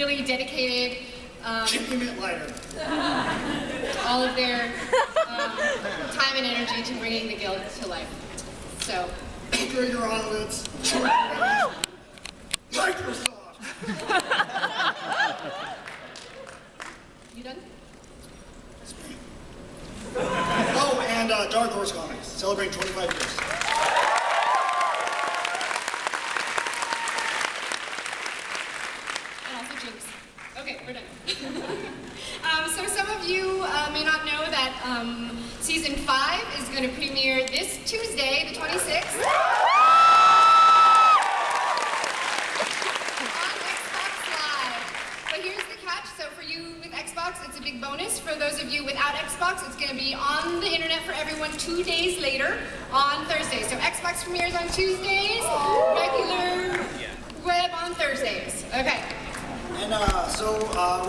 really dedicated lighter. all of their time and energy to bringing the Guild to life. So, Anchor your eyelids. Microsoft. you done? Oh, and Dark Horse Comics, celebrating 25 years. And also Jinx. Okay, we're done. So some of you may not know that season 5 is going to premiere this Tuesday, the 26th. So for you with Xbox, it's a big bonus. For those of you without Xbox, it's going to be on the internet for everyone 2 days later on Thursday. So Xbox premieres on Tuesdays, regular web on Thursdays. Okay. And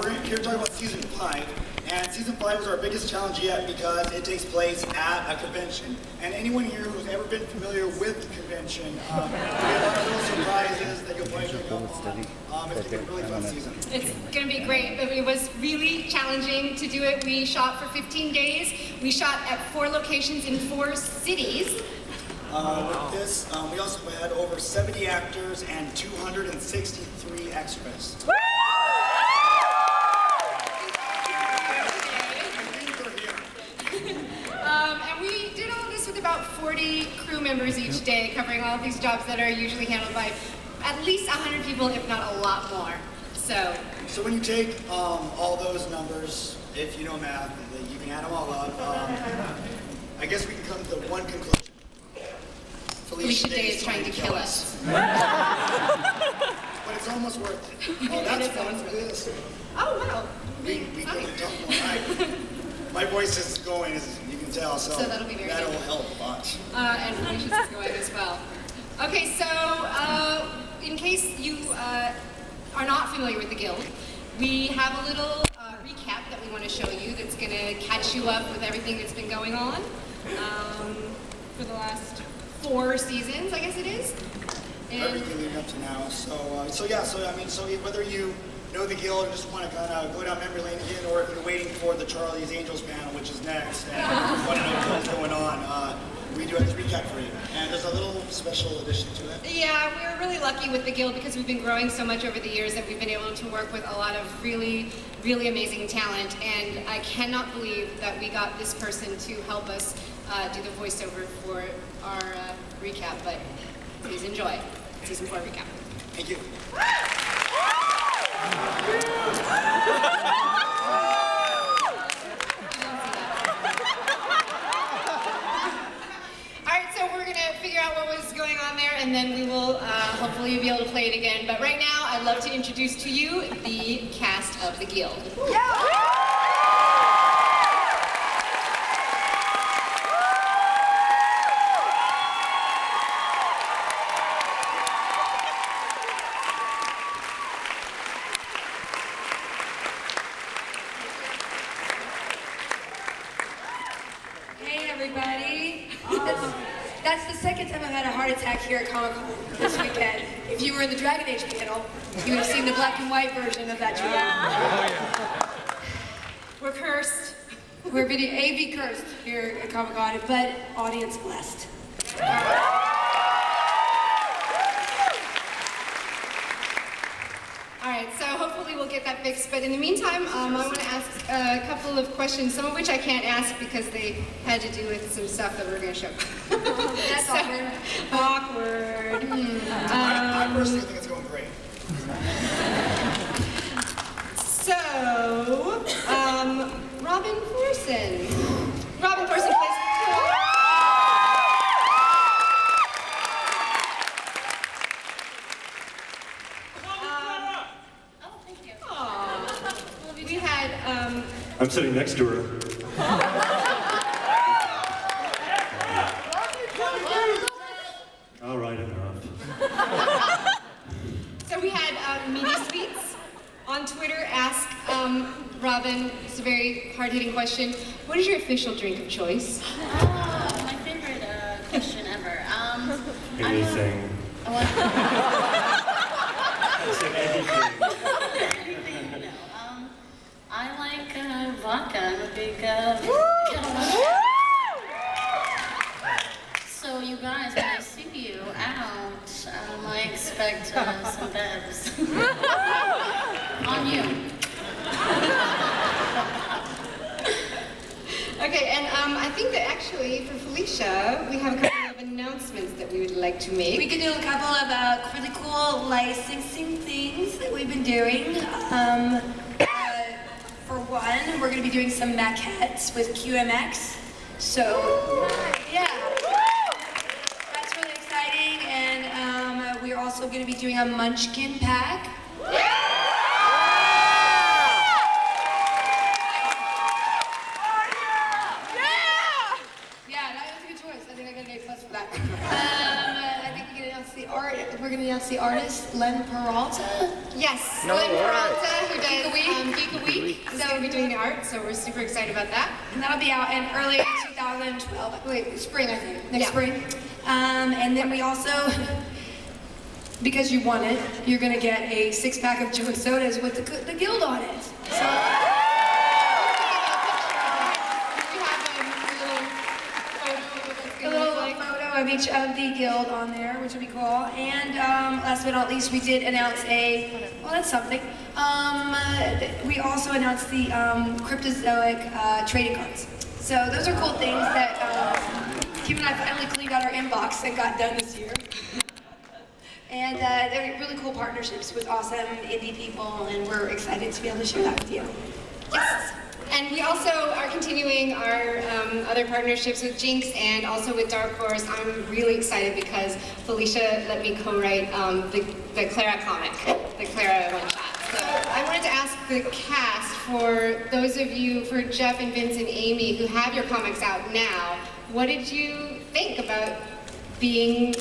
we're here to talk about season 5. And season 5 is our biggest challenge yet because it takes place at a convention. And anyone here who's ever been familiar with the convention, we have a lot of little surprises that you'll probably pick up on. It's been a really fun season. It's going to be great. It was really challenging to do it. We shot for 15 days. We shot at 4 locations in 4 cities. With this, we also had over 70 actors and 263 extras. And we did all this with about 40 crew members each day, covering all of these jobs that are usually handled by at least 100 people, if not a lot more. So when you take all those numbers, if you know math, you can add them all up. I guess we can come to one conclusion. Felicia Day is trying to kill us. But it's almost worth it. Oh, that's fun for this. Oh, wow. We couldn't talk more. My voice is going, as you can tell, so that'll be very that'll good. help a lot. And Felicia's is going as well. Okay, so in case you are not familiar with the Guild, we have a little recap that we want to show you that's going to catch you up with everything that's been going on for the last 4 seasons, I guess it is. And everything leading up to now. So whether you know the Guild or just want to kind of go down memory lane again, or if you're waiting for the Charlie's Angels panel, which is next, and want to know what's going on, we do have this recap for you. And there's a little special addition to it. Yeah, we're really lucky with the Guild because we've been growing so much over the years that we've been able to work with a lot of really, really amazing talent. And I cannot believe that we got this person to help us do the voiceover for our recap. But please enjoy season 4 recap. Thank you. Going on there, and then we will hopefully be able to play it again. But right now, I'd love to introduce to you the cast of the Guild. Hey everybody. That's the second time I've had a heart attack here at Comic-Con this weekend. If you were in the Dragon Age panel, you would have seen the black and white version of that dream. We're cursed. We're AV cursed here at Comic-Con, but audience blessed. All right, so hopefully we'll get that fixed. But in the meantime, I want to ask a couple of questions, some of which I can't ask because they had to do with some stuff that we're going to show. That's awkward. Awkward. I personally think it's going great. So, Robin Thorson. Robin Thorson plays... We had, I'm sitting next to her. All right, enough. So we had Media Sweets on Twitter ask Robin, it's a very hard-hitting question, what is your official drink of choice? My favorite question ever. Anything. I want I said anything. anything I like vodka. I'm a big So you guys, when I see you out, I expect some bevs. On you. Okay, and I think that actually for Felicia, we have a couple of announcements that we would like to make. We could do a couple of really cool licensing things that we've been doing. For one, we're going to be doing some maquettes with QMX. So, yeah. That's really exciting. And we're also going to be doing a Munchkin pack. We're going to announce the artist, Len Peralta. Yes, Len Peralta, who does Geek a Week, is going to be doing the art, so we're super excited about that. And that'll be out in early 2012, wait, spring I think, next spring. And then we also, because you won it, you're going to get a 6-pack of Joe sodas with the guild on it. So. Of each of the guild on there, which would be cool. And last but not least, we did announce well, that's something. We also announced the Cryptozoic trading cards. So those are cool things that Kim and I finally cleaned out our inbox and got done this year. And they're really cool partnerships with awesome indie people, and we're excited to be able to share that with you. Yes. And we also are continuing our other partnerships with Jinx and also with Dark Horse. I'm really excited because Felicia let me co-write the Clara comic, the Clara one-shot. So I wanted to ask the cast, for those of you, for Jeff and Vince and Amy, who have your comics out now, what did you think about being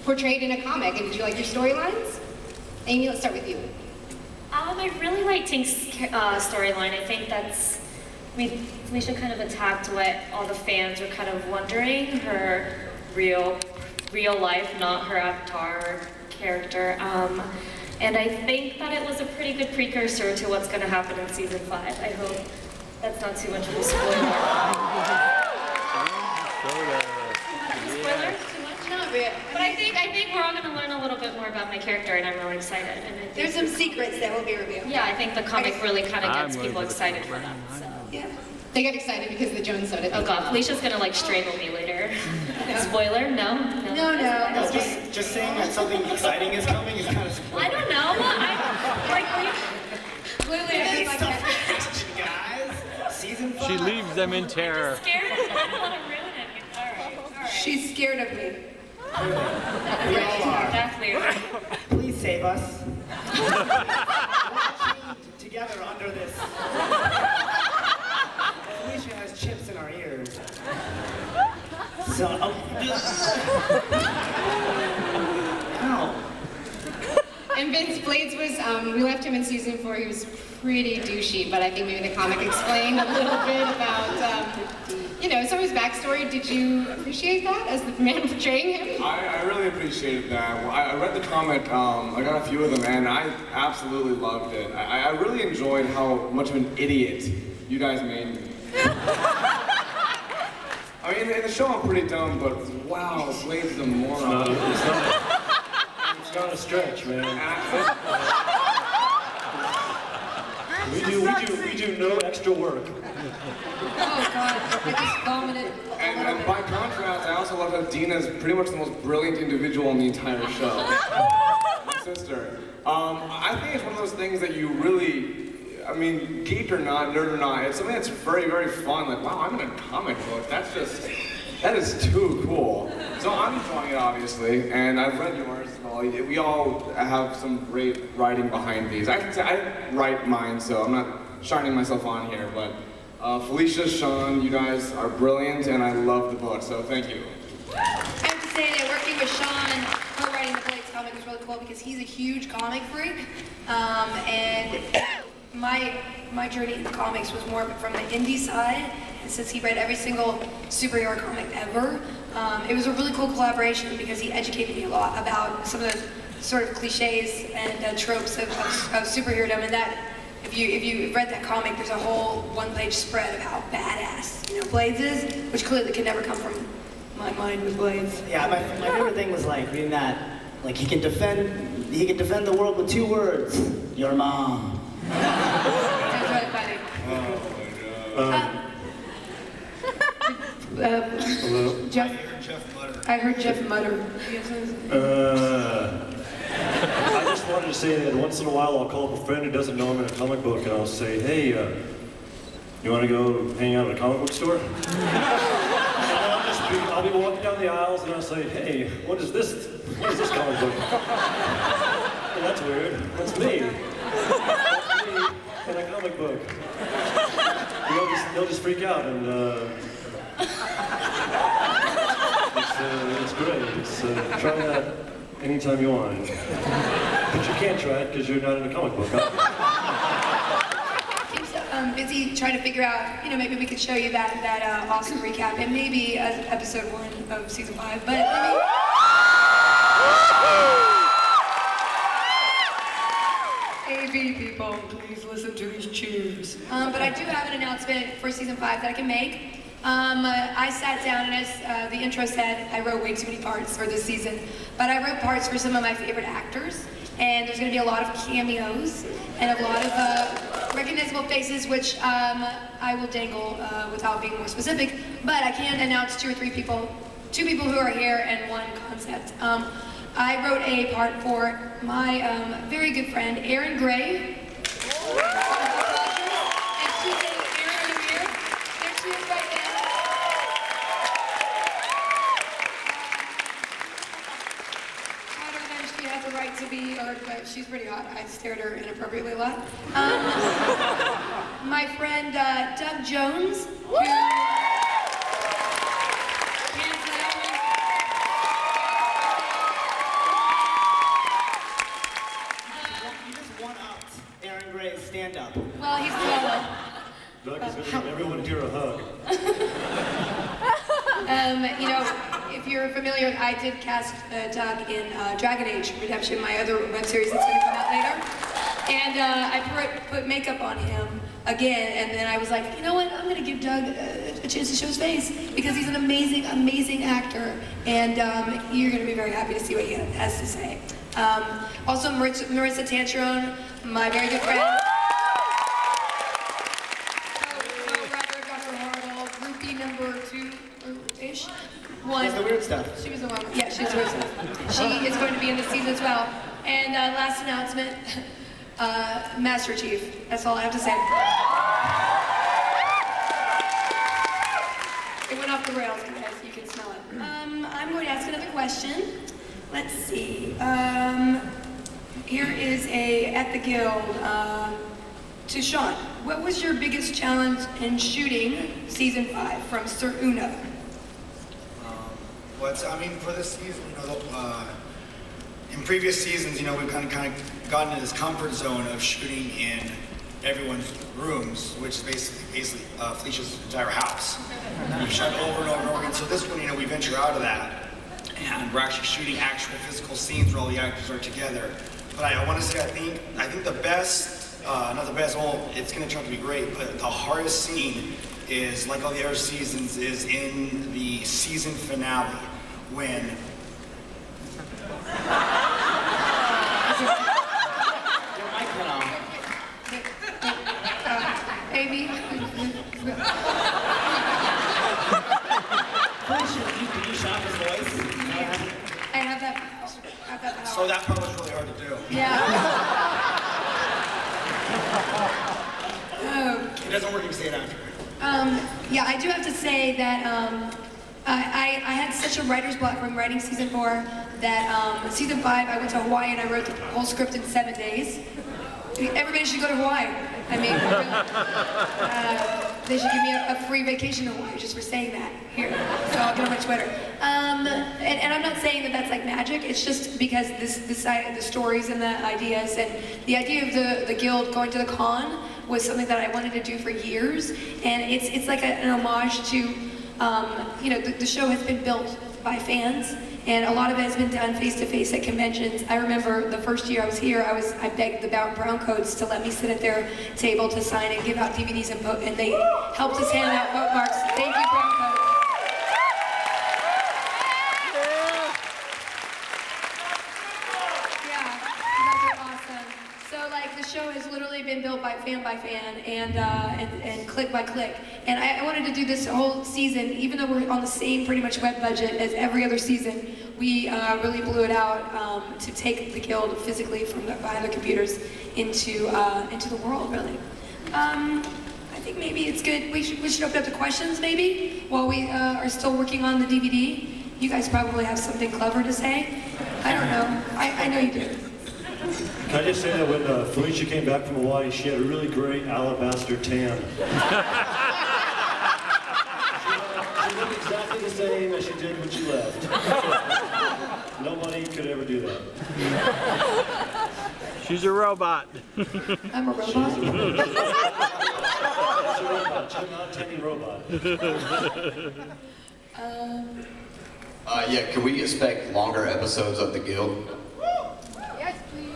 portrayed in a comic? And did you like your storylines? Amy, let's start with you. I really like Tink's storyline. I think Felicia kind of attacked what all the fans were kind of wondering, her real life, not her avatar character. And I think that it was a pretty good precursor to what's going to happen in season 5. I hope that's not too much of a spoiler. Spoilers? Too much? Not really. But I think we're all going to learn a little bit more about my character, and I'm really excited. And I think There's some secrets that will be revealed. yeah, I think the comic really kind of gets people excited for that. So. Yeah. They get excited because of the Jones soda. Oh god, Felicia's gonna like strangle me later. Spoiler? No? No. Just saying that something exciting is coming is kind of spoiler. I don't know. Clearly, I think like that. Guys, season 5. She leaves them in terror. Scared of it. I don't want to ruin it. Alright. She's scared of me. We all are. That's weird. Please save us. We're chained together under this. Felicia has chips in our ears. So, ow. And Vince Blades was, we left him in season 4, he was pretty douchey, but I think maybe the comic explained a little bit about, some of his backstory. Did you appreciate that as the man portraying him? I really appreciated that. Well, I read the comic, I got a few of them, and I absolutely loved it. I really enjoyed how much of an idiot you guys made me. I mean, in the show I'm pretty dumb, but wow, Blades is a moron. It's not a stretch, man. We do no extra work. Oh God, I just vomited. And by contrast, I also love how Dina is pretty much the most brilliant individual in the entire show. My sister. I think it's one of those things that you really, geek or not, nerd or not, it's something that's very, very fun. Like, wow, I'm in a comic book. That is too cool. So I'm enjoying it, obviously, and I've read yours as well. We all have some great writing behind these. I can say I didn't write mine, so I'm not shining myself on here, but Felicia, Sean, you guys are brilliant, and I love the book, so thank you. I have to say that working with Sean, co-writing the Blades comic was really cool because he's a huge comic freak, and my journey in the comics was more from the indie side, and since he read every single superhero comic ever, it was a really cool collaboration because he educated me a lot about some of the sort of cliches and tropes of superhero, and that if you've read that comic, there's a whole one-page spread of how badass, you know, Blades is, which clearly could never come from my mind with Blades. Yeah, my favorite thing was like reading that, like he can defend the world with 2 words. Your mom. That's really funny. Hello? Jeff, Jeff Mutter. I heard Jeff mutter. I just wanted to say that once in a while I'll call up a friend who doesn't know I'm in a comic book and I'll say, hey, you want to go hang out at a comic book store? And I'll be walking down the aisles and I'll say, hey, what is this comic book? Well, that's weird. That's me. That's me in a comic book. They'll just freak out and it's great. Try that anytime you want. But you can't try it because you're not in a comic book. Keeps busy trying to figure out, you know, maybe we could show you that awesome recap, and maybe as episode 1 of season 5. But AV people, please listen to these cheers. But I do have an announcement for season 5 that I can make. I sat down and as the intro said, I wrote way too many parts for this season, but I wrote parts for some of my favorite actors, and there's going to be a lot of cameos and a lot of recognizable faces, which I will dangle without being more specific, but I can announce 2 or 3 people, 2 people who are here and 1 concept. I wrote a part for my very good friend, Erin Gray. To be heard, but she's pretty hot. I stared at her inappropriately a lot. My friend Doug Jones, who You just one-upped Aaron Gray's stand-up. well, he's taller. Doug is going to give everyone here a hug. You know, if you're familiar, I did cast Doug in Dragon Age Redemption, my other web series that's going to come out later. And I put makeup on him again, and then I was like, you know what, I'm going to give Doug a chance to show his face, because he's an amazing, amazing actor, and you're going to be very happy to see what he has to say. Also, Marissa Tancheron, my very good friend. She's the weird stuff. She was the one. Yeah, she's the weird stuff. She is going to be in this season as well. And last announcement, Master Chief. That's all I have to say. It went off the rails, guys. You can smell it. I'm going to ask another question. Let's see. Here is at the Guild. To Sean, what was your biggest challenge in shooting season 5 from Sir Uno? I mean, for this season, you know, in previous seasons, you know, we've kind of gotten into this comfort zone of shooting in everyone's rooms, which is basically Felicia's entire house. We've shot over and over and over again. So this one, you know, we venture out of that, and we're actually shooting actual physical scenes where all the actors are together. But I want to say, I think the best, not the best, well, it's going to turn out to be great, but the hardest scene is, like all the other seasons, is in the season finale, when Your mic went off. Amy? Did you shop his voice? I have that power. so that part was really hard to do. Yeah. It doesn't work if you say it after. Yeah, I do have to say that I had such a writer's block when writing season 4 that season 5 I went to Hawaii and I wrote the whole script in 7 days. Everybody should go to Hawaii. I mean, they should give me a free vacation to Hawaii just for saying that here. So I'll get on my Twitter. And I'm not saying that that's like magic. It's just because the stories and the ideas and the idea of the guild going to the con was something that I wanted to do for years. And it's like an homage to, you know, the show has been built by fans, And a lot of it has been done face-to-face at conventions. I remember the first year I was here, I begged the Brown Coats to let me sit at their table to sign and give out DVDs and they helped us hand out bookmarks. Thank you, Brown Coats. Yeah, you guys are awesome. So like the show has literally been built by fan and click by click. And I wanted to do this whole season, even though we're on the same pretty much web budget as every other season, we really blew it out to take the guild physically from behind the computers into the world, really. I think maybe it's good. We should open up to questions, maybe, while we are still working on the DVD. You guys probably have something clever to say. I don't know. I know you do. Can I just say that when Felicia came back from Hawaii, she had a really great alabaster tan. She looked exactly the same as she did when she left. Nobody could ever do that. She's a robot. I'm a robot. She's a robot. She's not a tiny robot. Yeah, can we expect longer episodes of The Guild? Yes, please.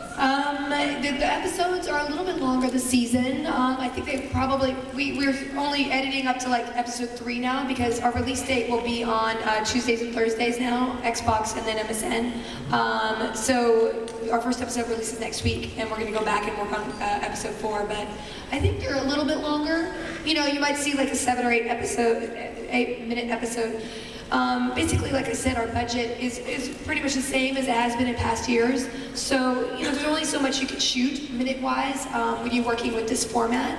The episodes are a little bit longer this season. I think they probably, we're only editing up to like episode 3 now because our release date will be on Tuesdays and Thursdays now, Xbox and then MSN. So our first episode releases next week and we're gonna go back and work on episode 4, but I think they're a little bit longer. You know, you might see like a 7 or 8 minute episode. Basically, like I said, our budget is pretty much the same as it has been in past years. So, you know, there's only so much you can shoot minute-wise when you're working with this format.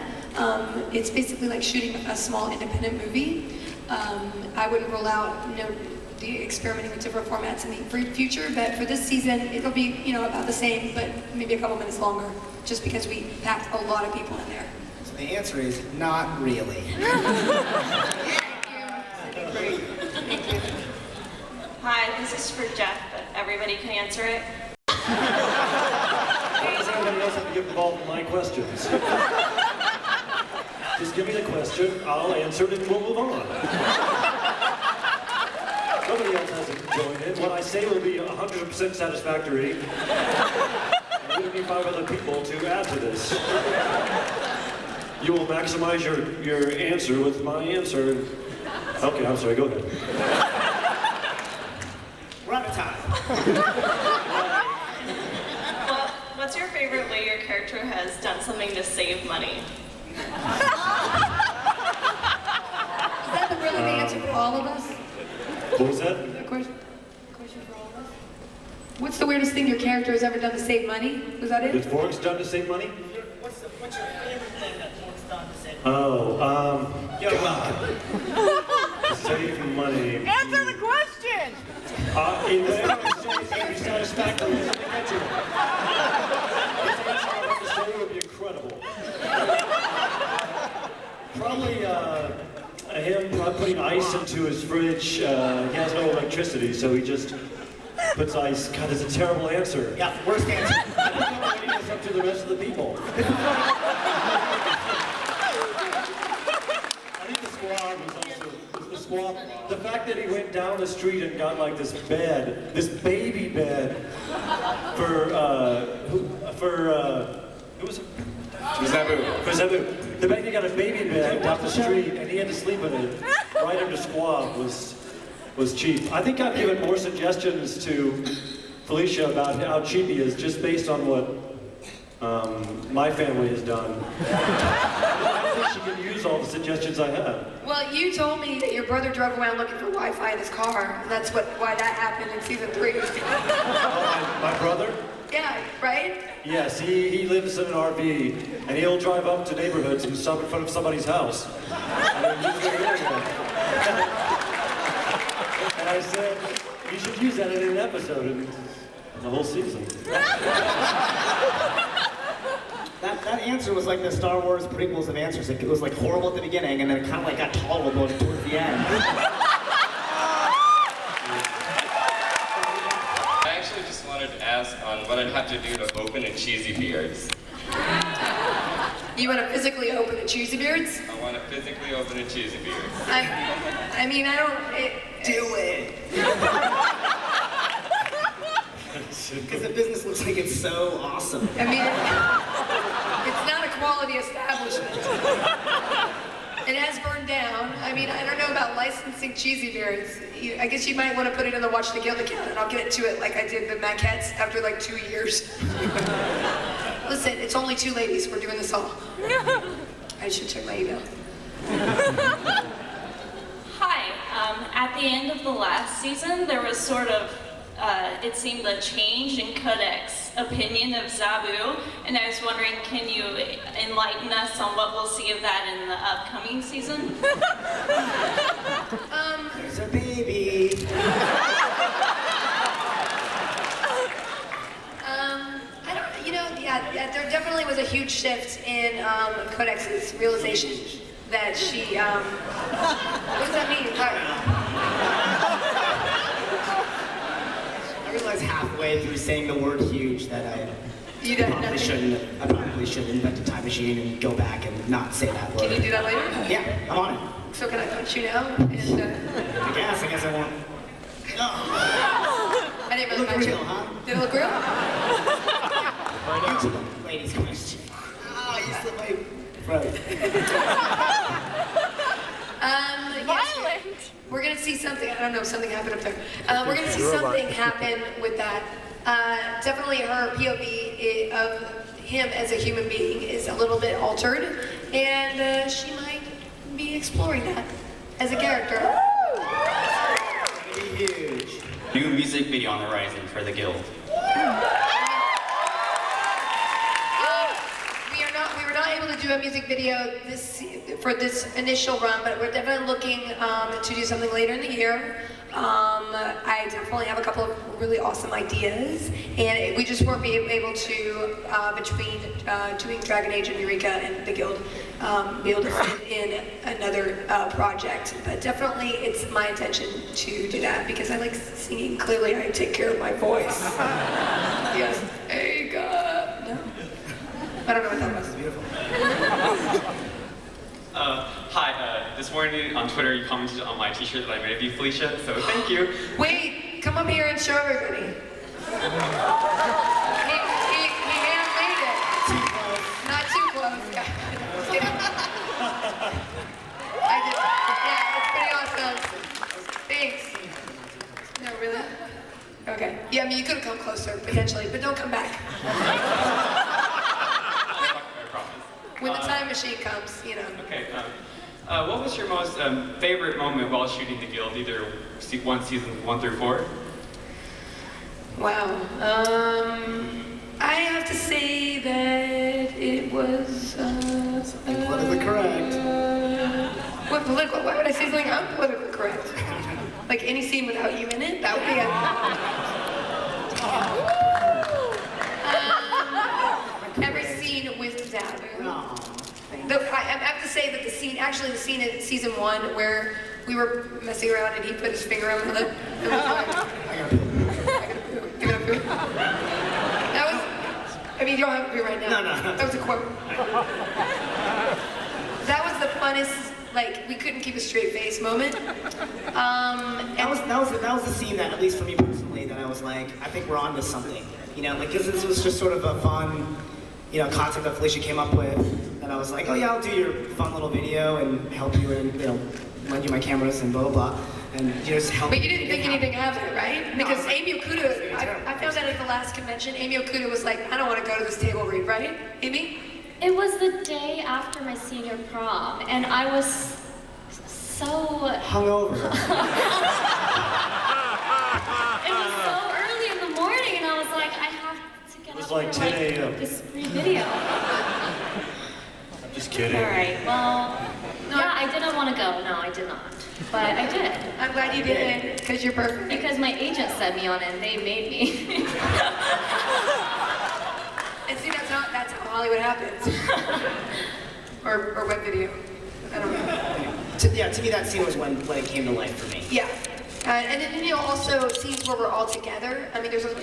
It's basically like shooting a small independent movie. I wouldn't rule out, you know, the experimenting with different formats in the future, but for this season, it'll be, you know, about the same, but maybe a couple minutes longer, just because we packed a lot of people in there. So the answer is not really. Hi, this is for Jeff, but everybody can answer it. Why does everybody else have to get involved in my questions? Just give me the question, I'll answer it, and we'll move on. Nobody else hasn't joined in. What I say will be 100% satisfactory. I'm going to need 5 other people to add to this. You will maximize your answer with my answer. Okay, I'm sorry, go ahead. We're out of time. What's your favorite way your character has done something to save money? Is that the really big answer for all of us? What was that? A question for all of us? What's the weirdest thing your character has ever done to save money? Was that it? Has Forks done to save money? What's your favorite thing that Forks done to save money? Oh, You're welcome. to save money. Answer the question! In the exchange, satisfactory. Let me get to it. This answer I have to say would be incredible. Probably him putting ice into his fridge. He has no electricity, so he just puts ice. God, that's a terrible answer. Yeah, worst answer. I don't know what it is up to the rest of the people. I think the squad was also the squad. The fact that he went down the street and got like this bed, this baby bed, for who was it? Zabu. For Zabu. The fact he got a baby bed down the street and he had to sleep in it right under squab was cheap. I think I've given more suggestions to Felicia about how cheap he is just based on what my family has done. I think she can use all the suggestions I have. Well, you told me that your brother drove around looking for Wi-Fi in his car, and that's why that happened in season 3. My brother? Yeah, right? Yes, he lives in an RV, and he'll drive up to neighborhoods and stop in front of somebody's house. And I said, you should use that in an episode in the whole season. That answer was like the Star Wars prequels of answers. It was like horrible at the beginning, and then it kind of like got tolerable towards the end. I actually just wanted to ask on what I'd have to do to open a Cheesy Beards. You want to physically open a Cheesy Beards? I want to physically open a Cheesy Beards. I mean, I don't... Do it. Because the business looks like it's so awesome. I mean, it's not a quality establishment. It has burned down. I mean, I don't know about licensing cheesy beers. I guess you might want to put it in the Watch the Guild account, and I'll get to it like I did the Maquettes after like 2 years. Listen, it's only 2 ladies. We're doing this all. I should check my email. Hi. At the end of the last season, there was sort of, it seemed a change in Kodak's opinion of Zabu, and I was wondering, can you enlighten us on what we'll see of that in the upcoming season? There's a baby. I don't, you know, yeah, there definitely was a huge shift in Kodak's realization that she, what does that mean? I realized halfway through saying the word huge that I probably should invent a time machine and go back and not say that word. Can you do that later? Yeah, I'm on it. So can I punch you now? And, I guess I won't. No. I didn't really Look punch real, you. huh? Did it look real? Answer the ladies' question. You slipped my throat. Yes, we're gonna see something. I don't know. Something happened up there. We're gonna see something happen with that. Definitely, her POV of him as a human being is a little bit altered, and she might be exploring that as a character. Huge. New music video on the horizon for the Guild. We were not able to do a music video for this initial run, but we're definitely looking to do something later in the year. I definitely have a couple of really awesome ideas, and we just weren't able to, between doing Dragon Age and Eureka and the Guild, be able to fit in another project. But definitely it's my intention to do that because I like singing. Clearly I take care of my voice. Yes. Hey, God. No. I don't know what that was. Beautiful. Hi, this morning on Twitter you commented on my t-shirt that I made of you, Felicia, so thank you. Wait, come up here and show everybody. He handmade it. Too close. Not too close, guys. I did. Yeah, it's pretty awesome. Thanks. No, really? Okay. Yeah, I mean, you could have come closer, potentially, but don't come back. When the time machine comes, you know. Okay, what was your most favorite moment while shooting the Guild, either seasons 1 through 4? Wow. I have to say that it was. Politically correct. What political? Why would I say something unpolitically correct? Like any scene without you in it? That would be it. Every scene with Zabu. I have to say that the scene in season 1 where we were messing around and he put his finger on my lip. It was like, I gotta poo. You gotta poo. That was, I mean, you don't have to poo right now. No. That was a quote. That was the funnest, like, we couldn't keep a straight face moment. That was the scene that, at least for me personally, that I was like, I think we're on to something. You know, like, because this was just sort of a fun, you know, concept that Felicia came up with. And I was like, oh yeah, I'll do your fun little video and help you and, you know, lend you my cameras and blah, blah, blah. And you just help. But you didn't think anything of it, right? Because Amy Okuda, I found out at the last convention, Amy Okuda was like, I don't want to go to this table read, right? Amy? It was the day after my senior prom, and I was so... hungover. It was so early in the morning, and I was like, I have to get was up like for 10 a.m. this video. Just kidding. All right, well, yeah, I didn't want to go. No, I did not. But I did. I'm glad you did, because you're perfect. Because my agent sent me on it, and they made me. And see, that's how Hollywood happens. or web video. I don't know. To me that scene was when it came to life for me. Yeah. And then, you know, also scenes where we're all together. I mean, there's a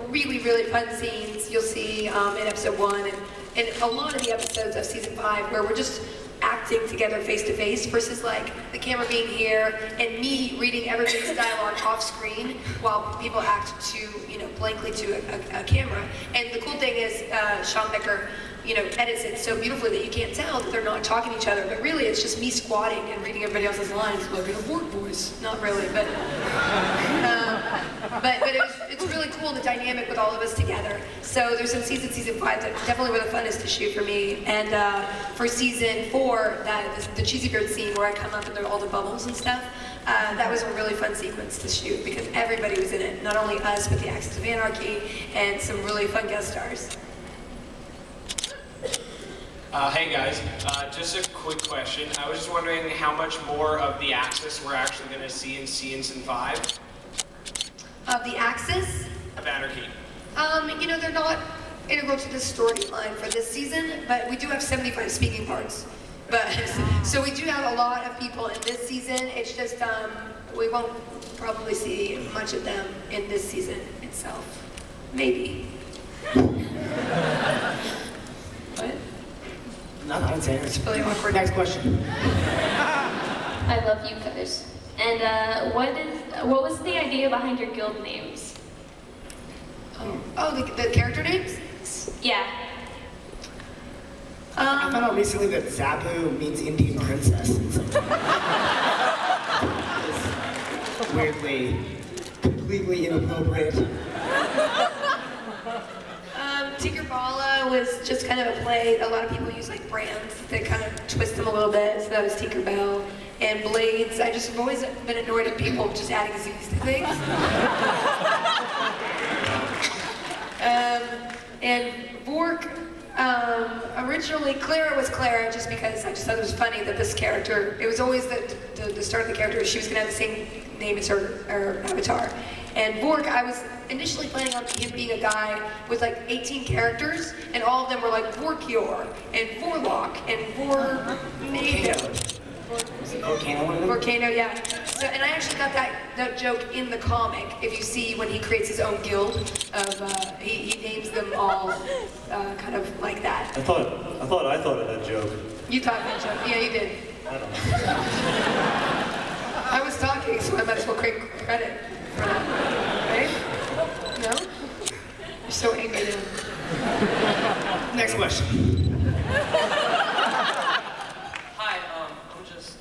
really, really fun scenes you'll see in episode 1 and a lot of the episodes of season 5 where we're just acting acting together face to face versus like the camera being here and me reading everybody's dialogue off screen while people act to, you know, blankly to a camera. And the cool thing is, Sean Becker, you know, edits it so beautifully that you can't tell that they're not talking to each other, but really it's just me squatting and reading everybody else's lines like a word voice. Not really, but it's really cool, the dynamic with all of us together. So there's some season 5 that definitely were the funnest to shoot for me. And for season 4, the cheesy beard scene where I come up and there are all the bubbles and stuff, that was a really fun sequence to shoot because everybody was in it. Not only us, but the Axis of Anarchy and some really fun guest stars. Hey guys, just a quick question. I was just wondering how much more of the Axis we're actually going to see in season 5? Of the Axis? Of Anarchy. You know, they're not integral to the storyline for this season, but we do have 75 speaking parts. But so we do have a lot of people in this season. It's just we won't probably see much of them in this season itself. Maybe. What? No, I didn't say it. It's really awkward. Next question. I love you guys. And what was the idea behind your guild names? Oh, the character names? Yeah. I found out recently that Zabu means Indian princess. It's weirdly, completely inappropriate. Tinkerballa was just kind of a play. A lot of people use like brands that kind of twist them a little bit, so that was Tinkerbell. And Blades, I just have always been annoyed at people just adding Z's to things. And Vork, originally Clara was Clara just because I just thought it was funny that this character, it was always the start of the character, she was going to have the same name as her avatar. And Vork, I was initially planning on him being a guy with like 18 characters, and all of them were like Vorkior, and Vorlock, and Vornado. Volcano, yeah. So, and I actually got that joke in the comic. If you see when he creates his own guild of, he names them all kind of like that. I thought of that joke. You thought that joke? Yeah, you did. I don't know. I was talking, so I might as well take credit for that. Right? No? You're so angry now. Next question. Hi, I'm just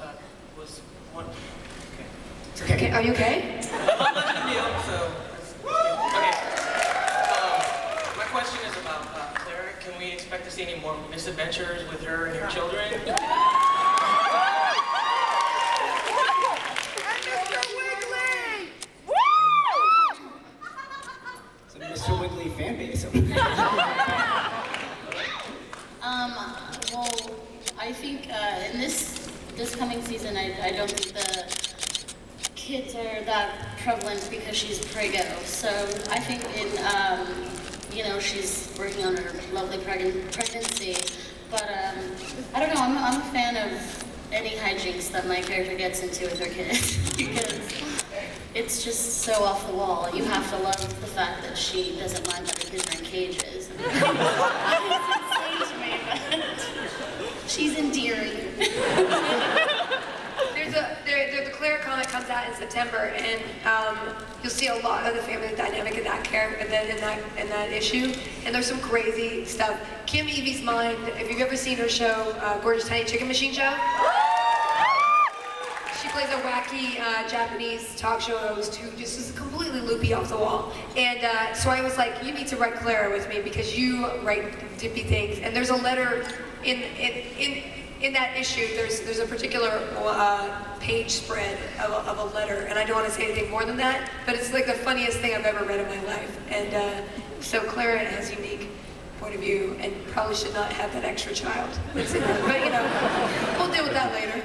was one. Okay. Okay, are you okay? I'm not a deal, so. Okay. My question is about Clara. Can we expect to see any more misadventures with her and your children? It's a Mr. Wiggly fan base. Well, I think in this coming season, I don't think the kids are that prevalent because she's preggo. So I think she's working on her lovely pregnancy. But I don't know. I'm a fan of any hijinks that my character gets into with her kids because it's just so off the wall. You have to love the fact that she doesn't mind that her kids are in cages. It's insane to me, but she's endearing. The Claire comic comes out in September, and you'll see a lot of the family dynamic in that character, in that issue. And there's some crazy stuff. Kim Evie's Mind. If you've ever seen her show, Gorgeous Tiny Chicken Machine Show, she plays a wacky Japanese talk show host who just is completely loopy off the wall. And so I was like, you need to write Clara with me because you write dippy things. And there's a letter in that issue. There's a particular page spread of a letter, and I don't want to say anything more than that. But it's like the funniest thing I've ever read in my life. And so Clara has a unique point of view, and probably should not have that extra child that's in her. But we'll deal with that later.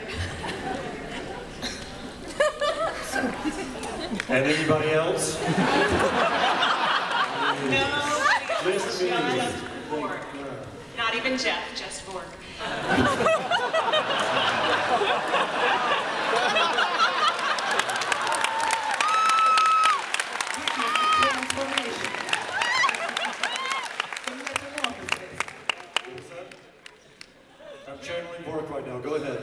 And anybody else? No. Just me. Not even Jeff, just Vork. channeling Bork right now. Go ahead.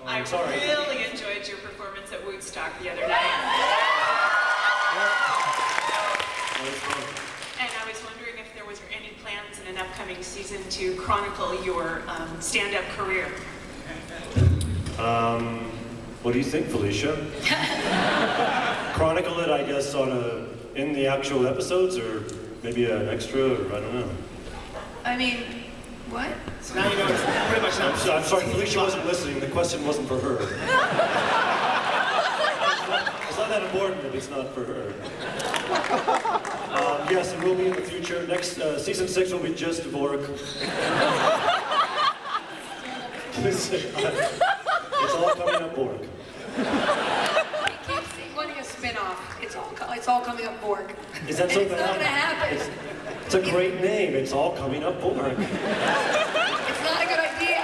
I sorry. really enjoyed your performance at Woodstock the other night. And I was wondering if there was any plans in an upcoming season to chronicle your stand-up career. What do you think, Felicia? Chronicle it, I guess, in the actual episodes, or maybe an extra, or I don't know. I mean, what? So now you know it's pretty much not. I'm sorry, Felicia wasn't listening. The question wasn't for her. It's not that important if it's not for her. Yes, it will be in the future. Next, season 6 will be just Vork. It's all coming up Bork. He keeps wanting a spin-off. It's all coming up Borg. Is that and so it's bad? not gonna happen. It's a great name. It's all coming up Bork. It's not a good idea.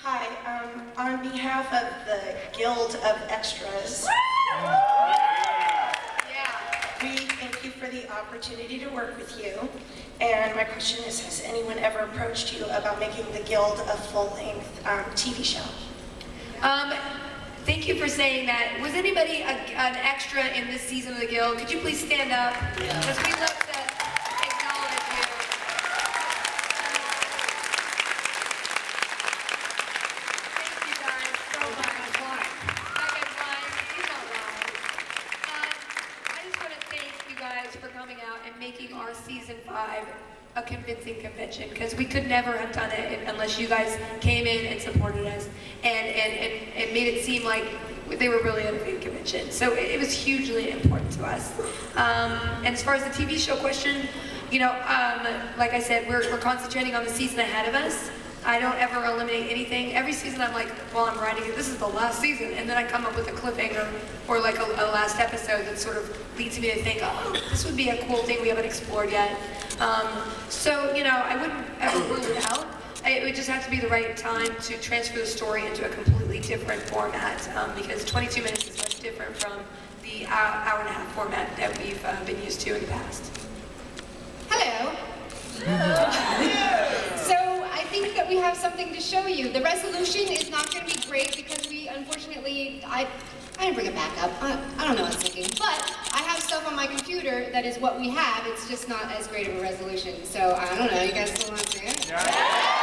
Hi, on behalf of the Guild of Extras, we thank you for the opportunity to work with you. And my question is, has anyone ever approached you about making the Guild a full-length TV show? Thank you for saying that. Was anybody an extra in this season of the Guild? Could you please stand up? Because we'd love to acknowledge you. Thank you guys so much. That guy's lying. He's not lying. I just want to thank you guys for coming out and making our season 5 a convincing convention, because we could never have done it unless you guys came in and supported us and made it seem like they were really a big convention. So it was hugely important to us. And as far as the TV show question, you know, like I said, we're concentrating on the season ahead of us. I don't ever eliminate anything. Every season I'm like, while I'm writing it, this is the last season, and then I come up with a cliffhanger or like a last episode that sort of leads me to think, oh, this would be a cool thing we haven't explored yet. So, you know, I wouldn't ever rule it out. It would just have to be the right time to transfer the story into a completely different format, because 22 minutes is much different from the hour and a half format that we've been used to in the past. Hello. So I think that we have something to show you. The resolution is not going to be great because we, unfortunately, I didn't bring it back up. I don't know what's thinking. But I have stuff on my computer that is what we have. It's just not as great of a resolution. So I don't know. You guys still want to see it? Yeah.